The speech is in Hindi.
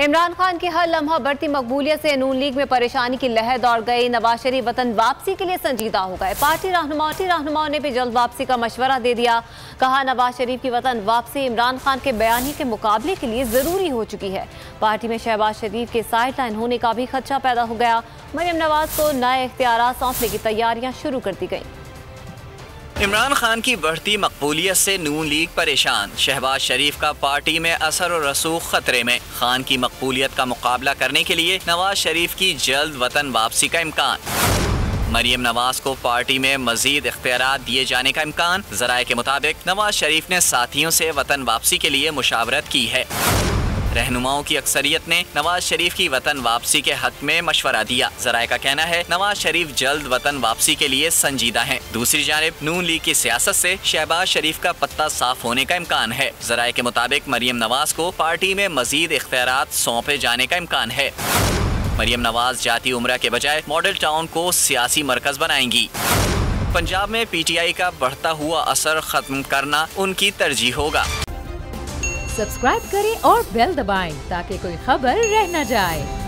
इमरान खान की हर लम्हा बढ़ती मकबूलियत से नून लीग में परेशानी की लहर दौड़ गई। नवाज शरीफ वतन वापसी के लिए संजीदा हो गए। पार्टी रहनुमाओं ने भी जल्द वापसी का मशवरा दे दिया। कहा, नवाज शरीफ की वतन वापसी इमरान खान के बयानी के मुकाबले के लिए जरूरी हो चुकी है। पार्टी में शहबाज शरीफ के साइडलाइन होने का भी खदशा पैदा हो गया। मरियम नवाज को नए इख्तियारात सौंपने की तैयारियां शुरू कर दी गई। इमरान खान की बढ़ती मकबूलियत से नून लीग परेशान। शहबाज शरीफ का पार्टी में असर और रसूख खतरे में। खान की मकबूलियत का मुकाबला करने के लिए नवाज शरीफ की जल्द वतन वापसी का इम्कान। मरियम नवाज को पार्टी में मजीद इख्तियारात दिए जाने का इम्कान। ज़राए के मुताबिक नवाज शरीफ ने साथियों से वतन वापसी के लिए मुशावरत की है। रहनुमाओं की अक्सरियत ने नवाज शरीफ की वतन वापसी के हक में मशवरा दिया। ज़राए का कहना है नवाज शरीफ जल्द वतन वापसी के लिए संजीदा हैं। दूसरी जानिब नून लीग की सियासत से शहबाज शरीफ का पत्ता साफ होने का इम्कान है। ज़राए के मुताबिक मरियम नवाज को पार्टी में मजीद इख्तियारात सौंपे जाने का इम्कान है। मरियम नवाज जाती उम्रा के बजाय मॉडल टाउन को सियासी मरकज बनाएंगी। पंजाब में PTI का बढ़ता हुआ असर खत्म करना उनकी तरजीह होगा। सब्सक्राइब करें और बेल दबाएं ताकि कोई खबर रह न जाए।